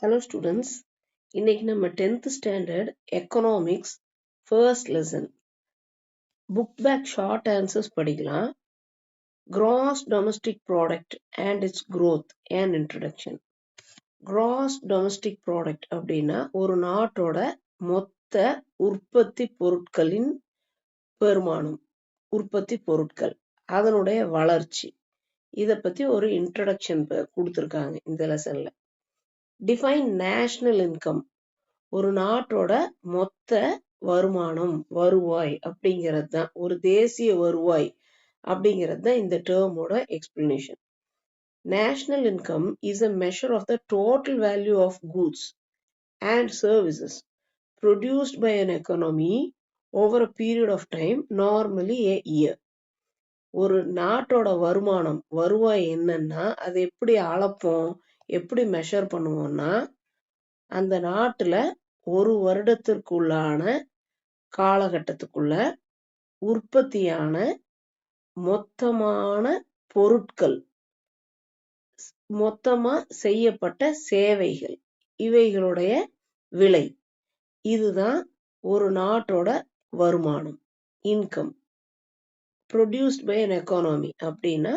Hello students, இன்னைக்கு நம்ம 10th standard economics first lesson book back short answers படிக்கலாம். Gross domestic product and its growth and introduction. Gross domestic product அப்படின்னா ஒரு நாட்டோட மொத்த உற்பத்தி பொருட்களின் பெருமானம், உற்பத்தி பொருட்கள், அதனுடைய வளர்ச்சி. இதை பத்தி ஒரு இன்ட்ரடக்ஷன் கொடுத்துருக்காங்க இந்த லெசன்ல. Define national income. ஒரு நாட்டோட மொத்த வருமானம், வருவாய் அப்படிங்கிறது தான், ஒரு தேசிய வருவாய் அப்படிங்கிறது தான் இந்த டேர்மோட explanation. National income is a measure of the total value of goods and services produced by an economy over a period of time, normally a year. ஒரு நாட்டோட வருமானம், வருவாய் என்னன்னா அதை எப்படி அளப்போம், எப்படி மெஷர் பண்ணுவோம்னா, அந்த நாட்டுல ஒரு வருடத்திற்குள்ளான காலகட்டத்துக்குள்ள உற்பத்தியான மொத்தமான பொருட்கள், மொத்தமா செய்யப்பட்ட சேவைகள், இவைகளுடைய விலை, இதுதான் ஒரு நாட்டோட வருமானம், income. Produced by an economy அப்படின்னா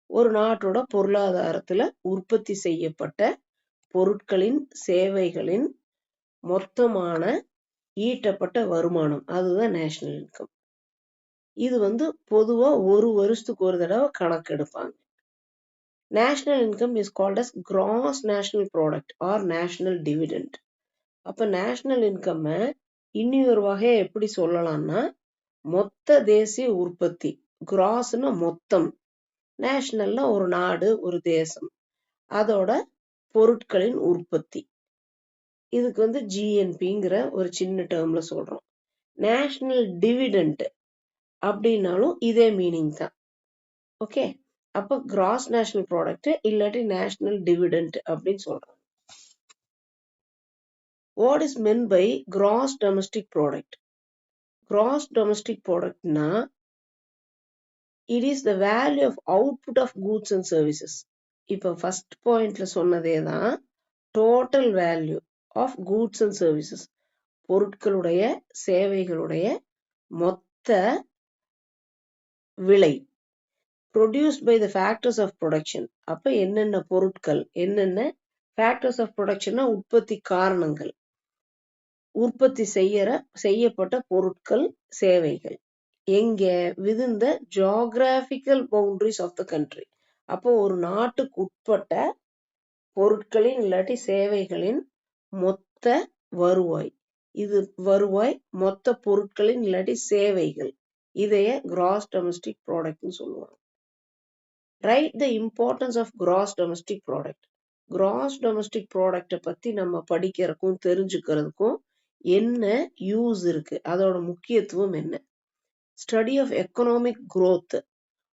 ஒரு நாட்டோட பொருளாதாரத்துல உற்பத்தி செய்யப்பட்ட பொருட்களின், சேவைகளின் மொத்தமான ஈட்டப்பட்ட வருமானம், அதுதான் நேஷனல் இன்கம். இது பொதுவா ஒரு வருஷத்துக்கு ஒரு தடவை கணக்கெடுப்பாங்க. National income is called as gross national product or national dividend. அப்ப நேஷனல் இன்கம் இன்னி ஒரு வகையை எப்படி சொல்லலாம்னா, மொத்த தேசிய உற்பத்தி, கிராஸ்னா மொத்தம், நேஷனல்னா ஒரு நாடு, ஒரு தேசம், அதோட பொருட்களின் உற்பத்தி. இதுக்கு ஜிஎன்பிங்கிற ஒரு சின்ன டேர்ம்ல சொல்றோம். நேஷனல் டிவிடெண்ட் அப்படின்னாலும் இதே மீனிங் தான். ஓகே, அப்ப கிராஸ் நேஷனல் ப்ராடக்ட் இல்லாட்டி நேஷனல் டிவிடெண்ட் அப்படின்னு சொல்றோம். What is meant by gross domestic product? Gross domestic ப்ராடக்ட்னா it is the value of output of goods and services. இப்போ ஃபர்ஸ்ட் பாயிண்ட்ல சொன்னதே தான், total value of goods and services, பொருட்களுடைய, சேவைகளுடைய மொத்த விலை. produced by the factors of production. அப்ப என்னென்ன பொருட்கள், என்னென்ன factors of production, உற்பத்தி காரணங்கள், உற்பத்தி செய்யப்பட்ட பொருட்கள், சேவைகள் எங்க, within the geographical boundaries of the country. அப்போ ஒரு நாட்டுக்கு உட்பட்ட பொருட்களின் இல்லாட்டி சேவைகளின் மொத்த வருவாய், இது வருவாய் மொத்த பொருட்களின் இல்லாட்டி சேவைகள், இதைய கிராஸ் டொமஸ்டிக் ப்ராடக்ட்னு சொல்லுவாங்க. Write the importance of gross domestic product. Gross domestic product பத்தி நம்ம படிக்கிறதுக்கும் தெரிஞ்சுக்கிறதுக்கும் என்ன யூஸ் இருக்கு, அதோட முக்கியத்துவம் என்ன? ஸ்டடி ஆஃப் எக்கனாமிக் growth,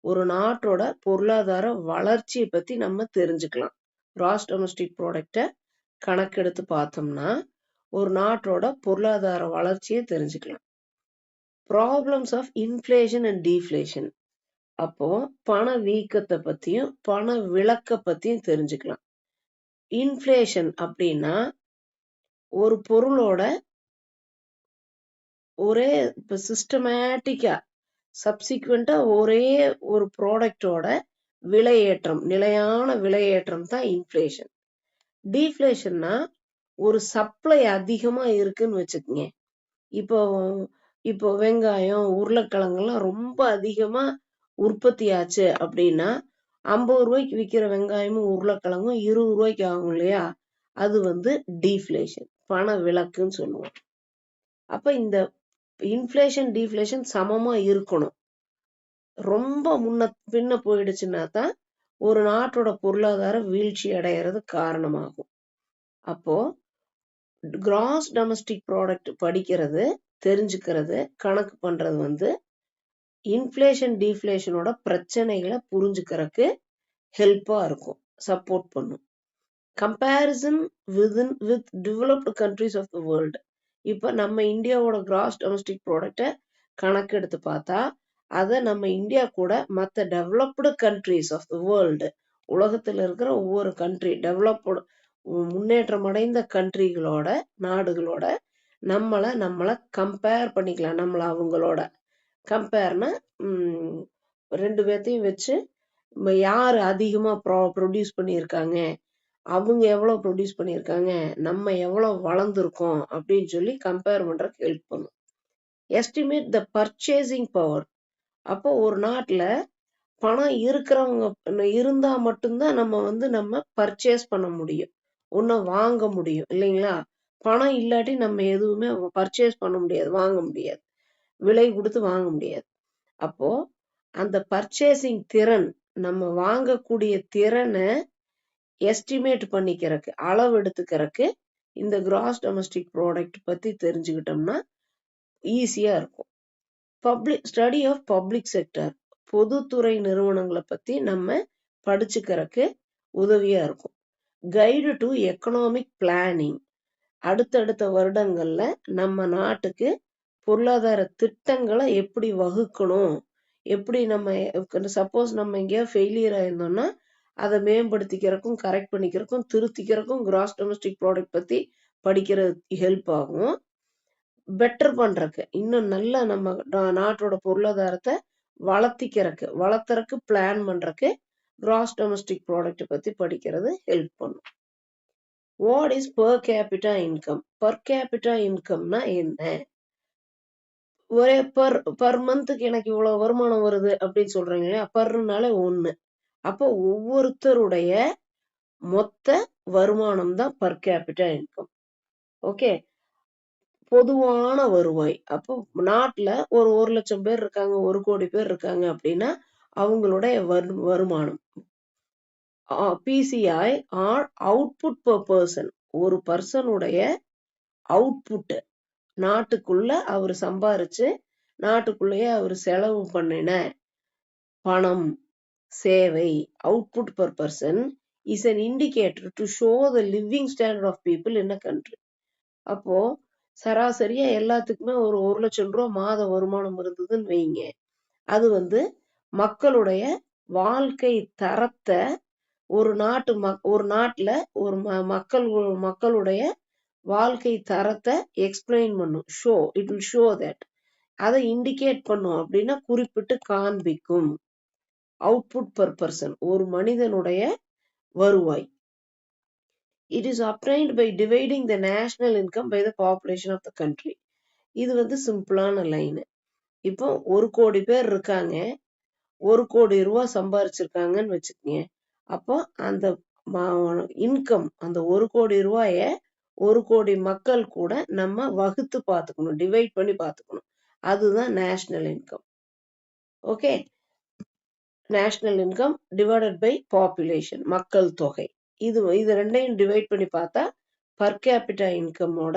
ஒரு நாட்டோட பொருளாதார வளர்ச்சியை பத்தி நம்ம தெரிஞ்சுக்கலாம். கிராஸ் டொமஸ்டிக் ப்ராடக்ட கணக்கெடுத்து பார்த்தோம்னா ஒரு நாட்டோட பொருளாதார வளர்ச்சியை தெரிஞ்சுக்கலாம். Problems of inflation and deflation, அப்போ பண வீக்கத்தை பத்தியும் பண விலக்க பத்தியும் தெரிஞ்சுக்கலாம். இன்ஃப்ளேஷன் அப்படின்னா ஒரு பொருளோட ஒரே சிஸ்டமேட்டிக்கா சப்சிக்வெண்டா ஒரே ஒரு ப்ராடக்டோட விலையேற்றம், நிலையான விலையேற்றம் தான் இன்ஃப்ளேஷன். டீஃப்ளேஷன்னா ஒரு சப்ளை அதிகமா இருக்குன்னு வச்சுக்கோங்க. இப்போ வெங்காயம், உருளைக்கிழங்குலாம் ரொம்ப அதிகமா உற்பத்தி ஆச்சு அப்படின்னா 50 ரூபாய்க்கு விற்கிற வெங்காயமும் உருளைக்கிழங்கும் 20 ரூபாய்க்கு ஆகும் இல்லையா, அது டீஃப்ளேஷன், பண விலக்குன்னு சொல்லுவோம். அப்ப இந்த இன்ஃப்ளேஷன் டீஃப்ளேஷன் சமமா இருக்கணும். ரொம்ப முன்ன பின்ன போயிடுச்சுன்னா தான் ஒரு நாட்டோட பொருளாதார வீழ்ச்சி அடைகிறது காரணமாகும். அப்போ கிராஸ் டொமஸ்டிக் ப்ராடக்ட் படிக்கிறது, தெரிஞ்சுக்கிறது, கணக்கு பண்றது இன்ஃப்ளேஷன் டீஃப்ளேஷனோட பிரச்சனைகளை புரிஞ்சுக்கிறதுக்கு ஹெல்ப்பா இருக்கும், சப்போர்ட் பண்ணும். Comparison with developed countries of the world. இப்போ நம்ம இந்தியாவோட கிராஸ் டொமஸ்டிக் ப்ராடக்டை கணக்கெடுத்து பார்த்தா அதை நம்ம இந்தியா கூட மற்ற developed countries of the world, உலகத்தில் இருக்கிற ஒவ்வொரு கண்ட்ரி, முன்னேற்றம் அடைந்த கண்ட்ரிகளோட நாடுகளோட நம்மளை கம்பேர் பண்ணிக்கலாம். நம்மளை அவங்களோட கம்பேர்னா ரெண்டு பேர்த்தையும் வச்சு யார் அதிகமா ப்ரொடியூஸ் பண்ணியிருக்காங்க, அவங்க எவ்வளவு ப்ரொடியூஸ் பண்ணியிருக்காங்க, நம்ம எவ்வளவு வளர்ந்துருக்கோம் அப்படின்னு சொல்லி கம்பேர் பண்றதுக்கு ஹெல்ப் பண்ணும். எஸ்டிமேட் த பர்ச்சேசிங் பவர். அப்போ ஒரு நாட்டுல பணம் இருக்கிறவங்க இருந்தா மட்டும்தான் நம்ம பர்ச்சேஸ் பண்ண முடியும், ஒன்னு வாங்க முடியும் இல்லைங்களா? பணம் இல்லாட்டி நம்ம எதுவுமே பர்ச்சேஸ் பண்ண முடியாது, வாங்க முடியாது, விலை கொடுத்து வாங்க முடியாது. அப்போ அந்த பர்ச்சேசிங் திறன், நம்ம வாங்கக்கூடிய திறனை எஸ்டிமேட் பண்ணிக்கிறதுக்கு, அளவு எடுத்துக்கிறதுக்கு இந்த கிராஸ் டொமஸ்டிக் ப்ராடக்ட் பத்தி தெரிஞ்சுக்கிட்டோம்னா ஈஸியா இருக்கும். ஸ்டடி ஆஃப் பப்ளிக் செக்டர், பொதுத்துறை நிறுவனங்களை பத்தி நம்ம படிச்சுக்கிறதுக்கு உதவியா இருக்கும். கைடு டு எக்கனாமிக் பிளானிங், அடுத்தடுத்த வருடங்கள்ல நம்ம நாட்டுக்கு பொருளாதார திட்டங்களை எப்படி வகுக்கணும், எப்படி நம்ம சப்போஸ் நம்ம எங்கேயா ஃபெயிலியர் ஆயிருந்தோம்னா அதை மேம்படுத்திக்கிறதுக்கும், கரெக்ட் பண்ணிக்கிறதுக்கும், திருத்திக்கிறதுக்கும் கிராஸ் டொமஸ்டிக் ப்ராடக்ட் பத்தி படிக்கிறது ஹெல்ப் ஆகும். பெட்டர் பண்றதுக்கு, இன்னும் நல்லா நம்ம நாட்டோட பொருளாதாரத்தை வளர்த்துறதுக்கு பிளான் பண்றதுக்கு கிராஸ் டொமஸ்டிக் ப்ராடக்ட் பத்தி படிக்கிறது ஹெல்ப் பண்ணும். What is per capita income? per capita இன்கம்னா என்ன? ஒரே பர் மந்த்துக்கு எனக்கு இவ்வளவு வருமானம் வருது அப்படின்னு சொல்றீங்க இல்லையா? பர்னால 1. அப்போ ஒவ்வொருத்தருடைய மொத்த வருமானம் தான் per capita income. ஓகே, பொதுவான வருவாய். அப்போ நாட்டுல ஒரு 1,00,000 பேர் இருக்காங்க, 1 கோடி பேர் இருக்காங்க அப்படின்னா அவங்களுடைய வருமானம். PCI or output per person, ஒரு பர்சனுடைய அவுட்புட், நாட்டுக்குள்ள அவர் சம்பாரிச்சு நாட்டுக்குள்ளேயே அவர் செலவு பண்ணின பணம், சேவை, output per person is an indicator to show the living standard of people in a country. அப்போ சராசரியா எல்லாத்துக்குமே ஒரு 1,00,000 ரூபாய் மாத வருமானம் இருந்ததுன்னு வைங்க, அது மக்களுடைய வாழ்க்கை தரத்தை, ஒரு நாட்டுல ஒரு மக்களுடைய வாழ்க்கை தரத்தை எக்ஸ்பிளைன் பண்ணும். இட் வில் ஷோ தட், அதை இண்டிகேட் பண்ணும் அப்படின்னா குறிப்பிட்டு காண்பிக்கும். அவுட்புட் பெர் பர்சன், ஒரு மனிதனுடைய வருவாய். It is obtained by dividing the national income by the population of the country. இது சிம்பிளான லைன். இப்போ 1 கோடி பேர் இருக்காங்க, 1 கோடி ரூபாய் சம்பாரிச்சிருக்காங்கன்னு வச்சுக்கோங்க. அப்போ அந்த இன்கம், அந்த 1 கோடி ரூபாய 1 கோடி மக்கள் கூட நம்ம வகுத்து பார்த்துக்கணும், டிவைட் பண்ணி பார்த்துக்கணும். அதுதான் national income. Okay, national income divided by population, மக்கள் தொகை. இது ரெண்டையும் டிவைட் பண்ணி பார்த்தா பர் கேபிட்டா இன்கமோட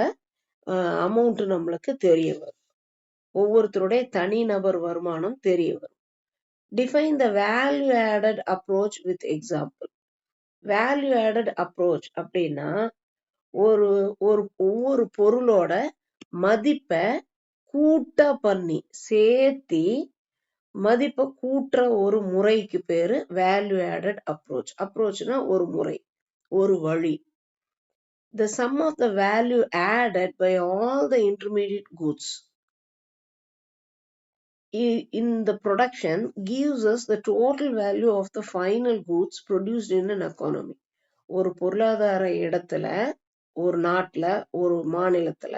அமௌண்ட் நம்மளுக்கு தெரிய வரும். ஒவ்வொருத்தருடைய தனிநபர் வருமானம் தெரிய வரும். Define the value added approach with example. Value added approach அப்படின்னா ஒவ்வொரு பொருளோட மதிப்பை கூட்ட பண்ணி சேர்த்தி மதிப்பை கூட்டுற ஒரு முறைக்கு பேரு வேல்யூ ஆடட் அப்ரோச். அப்ரோச்னா ஒரு முறை, ஒரு வழி. The sum of the value added by all the intermediate goods in the production gives us the total value of the final goods produced in an economy. ஒரு பொருளாதார இடத்துல, ஒரு நாட்டுல, ஒரு மாநிலத்துல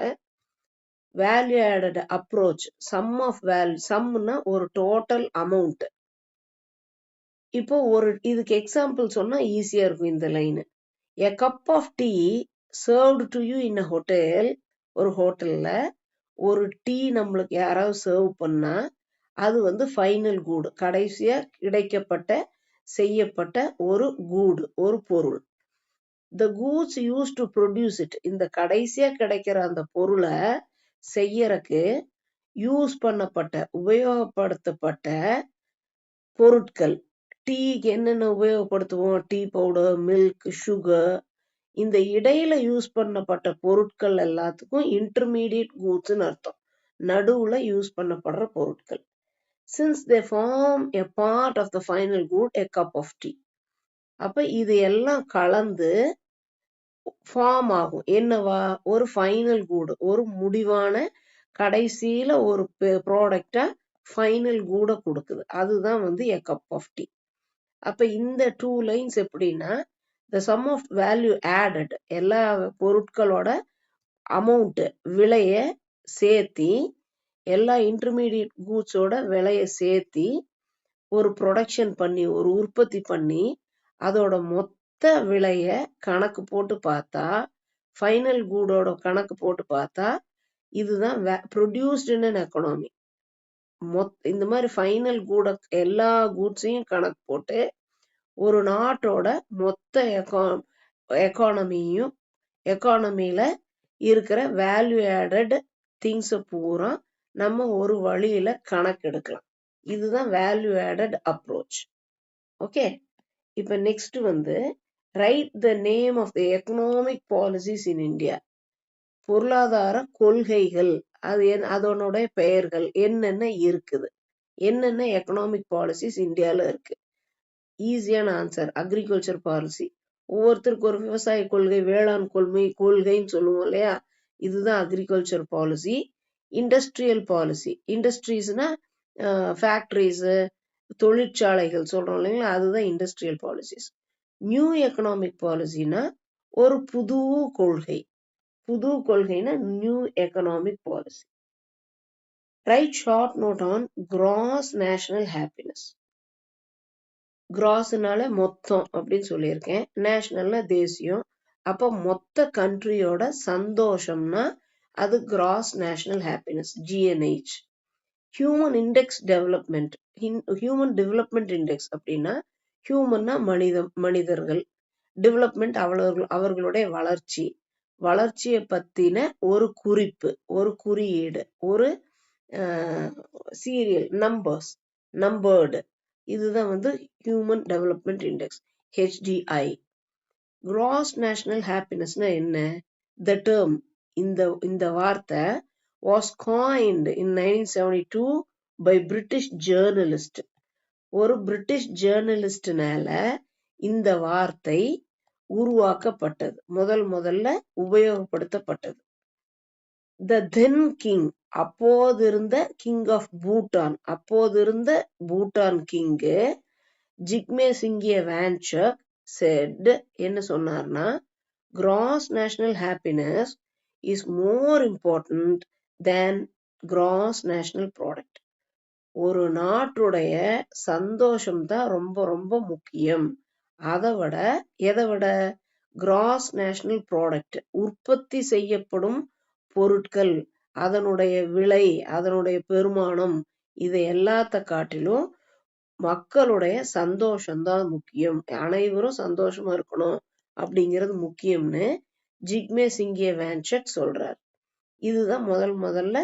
value added approach, sum of value, சம்னா ஒரு total amount. இப்போ இதுக்கு எக்ஸாம்பிள் சொன்னா ஈஸியா இருக்கும் இந்த line. A cup of tea served to you in a hotel. ஒரு ஹோட்டல்ல ஒரு டீ நம்மளுக்கு யாராவது சர்வ் பண்ணா அது ஃபைனல் கூடு, கடைசியா செய்யப்பட்ட ஒரு கூடு, ஒரு பொருள். The goods used to produce it. இந்த கடைசியா கிடைக்கிற அந்த பொருளை செய்யறக்கு யூஸ் பண்ணப்பட்ட, உபயோகப்படுத்தப்பட்ட பொருட்கள். டீக்கு என்னென்ன உபயோகப்படுத்துவோம்? Tea powder, milk, sugar. இந்த இடையில யூஸ் பண்ணப்பட்ட பொருட்கள் எல்லாத்துக்கும் இன்டர்மீடியட் கூட்ஸ்னு அர்த்தம், நடுவுல யூஸ் பண்ணப்படுற பொருட்கள். Since they form a part of the final good, a cup of tea. அப்ப இது எல்லாம் கலந்து ஃபார்ம் ஆகும். என்னவா? ஒரு ஃபைனல் குட், ஒரு முடிவான கடைசியில ஒரு ப்ராடக்டா ஃபைனல் கூட கொடுக்குது. அதுதான் வந்து a cup of tea. அப்ப இந்த 2 லைன்ஸ் எப்படின்னா, the sum of value added, எல்லா பொருட்களோட அமௌண்ட் விலைய சேர்த்தி, எல்லா இன்டர்மீடியட் கூட்ஸோட விலைய சேர்த்தி ஒரு ப்ரொடக்ஷன் பண்ணி, ஒரு உற்பத்தி பண்ணி, அதோட மொத்த விலைய கணக்கு போட்டு பார்த்தா, ஃபைனல் கூடோட கணக்கு போட்டு பார்த்தா, இதுதான் ப்ரொடியூஸ்ட் இன் அன் எக்கனாமி. இந்த மாதிரி ஃபைனல் கூட எல்லா கூட்ஸையும் கணக்கு போட்டு ஒரு நாட்டோட மொத்த எக்கானமியில இருக்கிற வேல்யூ ஆடட் திங்ஸ் பூரா நம்ம ஒரு வழியில கணக்கு எடுக்கலாம். இதுதான் வேல்யூ ஆடட் அப்ரோச். ஓகே, இப்ப நெக்ஸ்ட் வந்து write the name of the economic policies in India. பொருளாதார கொள்கைகள், அதனுடைய பெயர்கள் என்னென்ன இருக்குது, என்னென்ன எக்கனாமிக் பாலிசிஸ் இந்தியால இருக்கு. ஈஸியான ஆன்சர், அக்ரிகல்ச்சர் பாலிசி. ஒவ்வொருத்தருக்கு ஒரு விவசாய கொள்கை, வேளாண் கொள்கைன்னு சொல்லுவோம் இல்லையா, இதுதான் அக்ரிகல்ச்சர் பாலிசி. இண்டஸ்ட்ரியல் பாலிசி, இண்டஸ்ட்ரீஸ்னா ஃபேக்டரிஸ், தொழிற்சாலைகள் சொல்றோம் இல்லைங்களா, அதுதான் இண்டஸ்ட்ரியல் பாலிசிஸ். நியூ எக்கனாமிக் பாலிசினா ஒரு புது கொள்கை, புது கொள்கைனா new economic policy. Write short note on gross national happiness. கிராஸ்னால மொத்தம் அப்படின்னு சொல்லியிருக்கேன், நேஷனல்னா தேசியம். அப்போ மொத்த கண்ட்ரியோட சந்தோஷம்னா அது cross national happiness, GNH. Human index development, human development index அப்படின்னா, ஹியூமன்னா மனிதர்கள், டெவலப்மெண்ட் அவர்களுடைய வளர்ச்சியை பத்தின ஒரு குறிப்பு, ஒரு குறியீடு, ஒரு சீரியல் நம்பர்டு. இதுதான் வந்து human development index, HDI. Gross national ஹாப்பினஸ்னா என்ன? த டேர்ம், இந்த வார்த்தை was coined in 1972 by British journalist. ஒரு பிரிட்டிஷ் ஜேர்னலிஸ்ட்னால இந்த வார்த்தை உருவாக்கப்பட்டது, முதல்ல உபயோகப்படுத்தப்பட்டது. த தென் கிங், அப்போதிருந்த கிங் ஆஃப் பூட்டான், அப்போதிருந்த பூட்டான் கிங்கு ஜிக்மே சிங்கிய வான்சக் செட், என்ன சொன்னார்னா, gross national happiness is more important than gross national product. ஒரு நாட்டுடைய சந்தோஷம் தான் ரொம்ப ரொம்ப முக்கியம், எதை விட கிராஸ் நேஷனல் ப்ராடக்ட், உற்பத்தி செய்யப்படும் பொருட்கள், அதனுடைய விலை, அதனுடைய பெருமானம், இதை எல்லாத்த காட்டிலும் மக்களுடைய சந்தோஷம்தான் முக்கியம், அனைவரும் சந்தோஷமா இருக்கணும் அப்படிங்கிறது முக்கியம்னு ஜிக்மே சிங்கிய வான்சக் சொல்றார். இதுதான் முதல்ல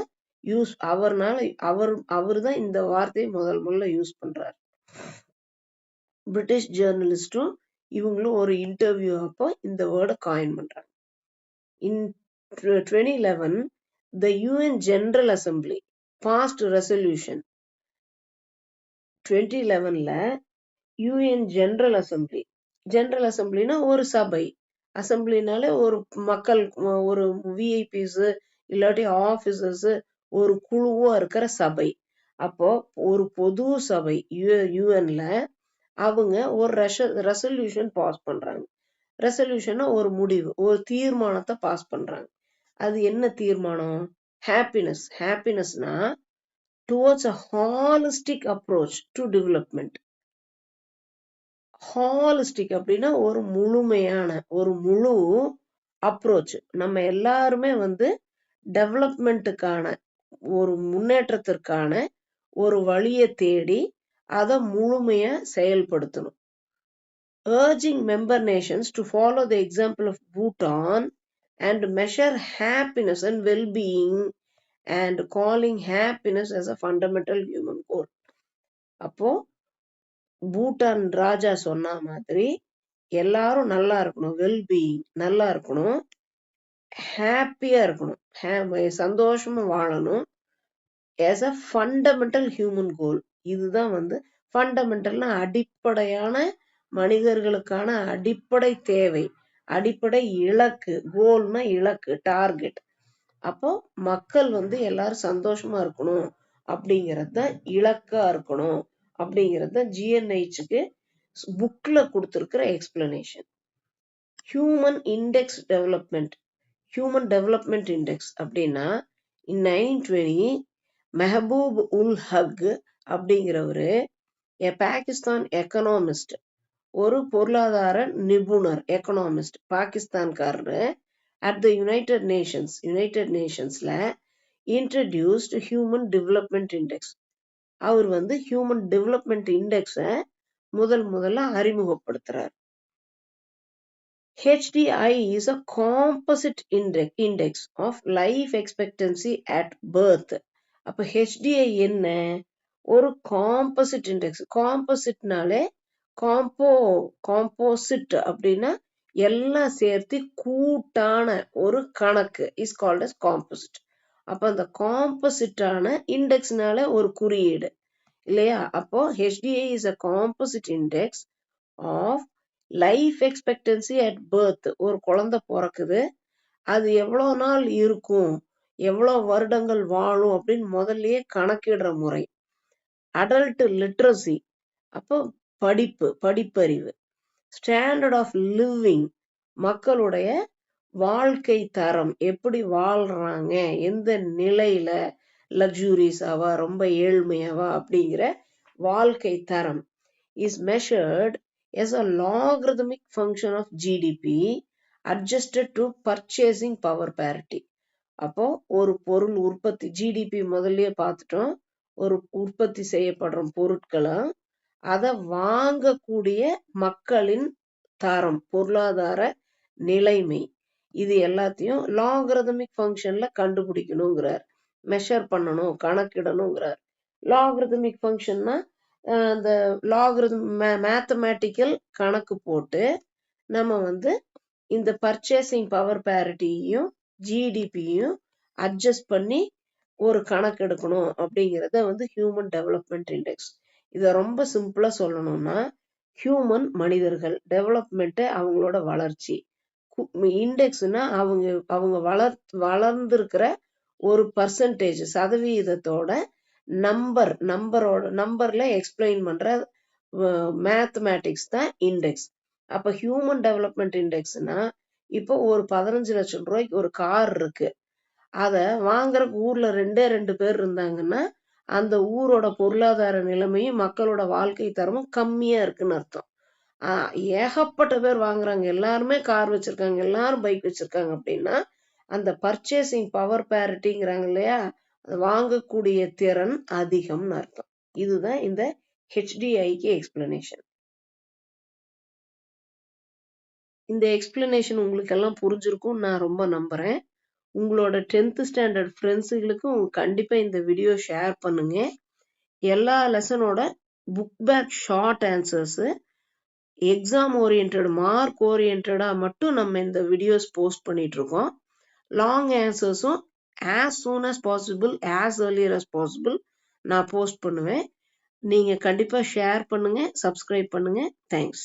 யூஸ், அவர் தான் இந்த வார்த்தையை முதல்ல யூஸ் பண்றார். பிரிட்டிஷ் ஜேர்னலிஸ்டும் இவங்களும் ஒரு இன்டர்வியூ அப்போ இந்த வேர்டை காயின் பண்றாங்க. In 2011, the UN General Assembly passed a resolution. 2011ல UN General Assemblyனா ஒரு சபை, அசம்பிளினால ஒரு மக்கள், ஒரு விஐபிஸ் இல்லாட்டி ஆபீசர்ஸ், ஒரு குழுவா இருக்கிற சபை. அப்போ ஒரு பொது சபை யூஎன்ல அவங்க ஒரு ரெசல்யூஷன் பாஸ் பண்றாங்க. ரெசல்யூஷனா ஒரு முடிவு, ஒரு தீர்மானத்தை பாஸ் பண்றாங்க. அது என்ன தீர்மானம்? ஹாப்பினஸ்னா towards a holistic approach to development. Holistic அப்படின்னா ஒரு முழுமையான, ஒரு முழு அப்ரோச். நம்ம எல்லாருமே வந்து டெவலப்மெண்ட்டுக்கான, ஒரு முன்னேற்றத்திற்கான ஒரு வழியை தேடி அதை முழுமையா செயல்படுத்தணும். urging member nations to follow the example of Bhutan and measure happiness and well-being and calling happiness as a fundamental human goal. அப்போ பூட்டான் ராஜா சொன்ன மாதிரி எல்லாரும் நல்லா இருக்கணும், வெல்பீயிங் நல்லா இருக்கணும், ஹாப்பியா இருக்கணும், சந்தோஷமா வாழணும், as a fundamental human goal. இதுதான் வந்து ஃபண்டமெண்டல்னா அடிப்படையான, மனிதர்களுக்கான அடிப்படை தேவை, அடிப்படை இலக்கு, கோல்னா இலக்கு, டார்கெட். அப்போ மக்கள் எல்லாரும் சந்தோஷமா இருக்கணும் அப்படிங்கிறது தான் இலக்கா இருக்கணும் அப்படிங்கிறது தான் GNHக்கு புக்ல கொடுத்திருக்கிற எக்ஸ்பிளனேஷன். ஹியூமன் டெவலப்மெண்ட் இண்டெக்ஸ் அப்படின்னா 1920 மெஹபூப் உல் ஹக் அப்படிங்கிறவரு பாகிஸ்தான் எக்கனாமிஸ்ட், ஒரு பொருளாதார நிபுணர், எக்கனாமிஸ்ட், பாகிஸ்தான்காரரு, at the யுனைடெட் நேஷன்ஸ்ல introduced ஹியூமன் டெவலப்மெண்ட் இண்டெக்ஸ். அவர் ஹியூமன் டெவலப்மெண்ட் இண்டெக்ஸை முதல்ல அறிமுகப்படுத்துறார். HDI is a composite index of life expectancy at birth. அப்ப HDI என்ன? ஒரு காம்போசிட் இண்டெக்ஸ். காம்போசிட்னாலே காம்போசிட் அப்படின்னா எல்லாம் சேர்த்து கூட்டான ஒரு கணக்கு இஸ் கால்ட் அஸ் காம்போசிட். அப்ப அந்த காம்போசிட்டான இண்டெக்ஸ்னால ஒரு குறியீடு இல்லையா? அப்போ HDI is a composite index of life expectancy at birth. ஒரு குழந்தை பிறக்குது, அது எவ்வளவு நாள் இருக்கும், எவ்வளவு வருடங்கள் வாழும் அப்படின்னு முதல்லயே கணக்கிடுற முறை. அடல்ட் லிட்ரஸி, அப்போ படிப்பறிவு. ஸ்டாண்டர்ட் ஆஃப் லிவிங், மக்களுடைய வாழ்க்கை தரம், எப்படி வாழ்றாங்க, எந்த நிலையில, லக்ஸூரியஸாவா ரொம்ப ஏழ்மையாவா அப்படிங்கிற வாழ்க்கை தரம் is measured as a logarithmic function of GDP adjusted to purchasing power parity. அப்போ ஒரு பொருள் உற்பத்தி, GDP முதல்லயே பார்த்துட்டோம், ஒரு உற்பத்தி செய்யப்படுற பொருட்களை அதை வாங்கக்கூடிய மக்களின் தரம், பொருளாதார நிலைமை, இது எல்லாத்தையும் லாகரிதமிக் ஃபங்க்ஷன்ல கண்டுபிடிக்கணுங்கிறார். மெஷர் பண்ணணும், கணக்கிடணுங்கிறார். லாகரிதமிக் ஃபங்க்ஷன்னா அந்த லாகரிதம் மேத்தமேட்டிக்கல் கணக்கு போட்டு நம்ம இந்த பர்ச்சேசிங் பவர் பேரிட்டியையும் ஜிடிபியும் அட்ஜஸ்ட் பண்ணி ஒரு கணக்கு எடுக்கணும் அப்படிங்கிறத ஹியூமன் டெவலப்மெண்ட் இண்டெக்ஸ். இதை ரொம்ப சிம்பிளா சொல்லணும்னா, ஹியூமன் மனிதர்கள், டெவலப்மெண்ட் அவங்களோட வளர்ச்சி, இண்டெக்ஸ்னா அவங்க வளர்ந்திருக்கிற ஒரு பர்சன்டேஜ், சதவீதத்தோட நம்பர்ல எக்ஸ்பிளைன் பண்ற மேத்தமேட்டிக்ஸ் தான் இண்டெக்ஸ். அப்ப ஹியூமன் டெவலப்மெண்ட் இண்டெக்ஸ்னா, இப்போ ஒரு 15 லட்சம் ரூபாய்க்கு ஒரு கார் இருக்கு, அத வாங்குற ஊர்ல 2 பேர் இருந்தாங்கன்னா அந்த ஊரோட பொருளாதார நிலைமையும் மக்களோட வாழ்க்கை தரமும் கம்மியா இருக்குன்னு அர்த்தம். ஏகப்பட்ட பேர் வாங்குறாங்க, எல்லாருமே கார் வச்சிருக்காங்க, எல்லாரும் பைக் வச்சிருக்காங்க அப்படின்னா அந்த பர்ச்சேசிங் பவர் பேரிட்டிங்கிறாங்க இல்லையா, வாங்கக்கூடிய திறன் அதிகம்னு அர்த்தம். இதுதான் இந்த HDIக்கு எக்ஸ்பிளனேஷன். இந்த எக்ஸ்பிளனேஷன் உங்களுக்கு எல்லாம் புரிஞ்சிருக்கும் நான் ரொம்ப நம்புறேன். உங்களோட 10th ஸ்டாண்டர்ட் ஃப்ரெண்ட்ஸுகளுக்கும் கண்டிப்பா இந்த வீடியோ ஷேர் பண்ணுங்க. எல்லா லெசனோட book back short answers, exam oriented, mark ஓரியன்டா மட்டும் நம்ம இந்த வீடியோஸ் போஸ்ட் பண்ணிட்டு இருக்கோம். லாங் ஆன்சர்ஸும் as soon as possible, as earlier as possible நான் போஸ்ட் பண்ணுவேன். நீங்க கண்டிப்பா ஷேர் பண்ணுங்க, சப்ஸ்கிரைப் பண்ணுங்க. தேங்க்ஸ்.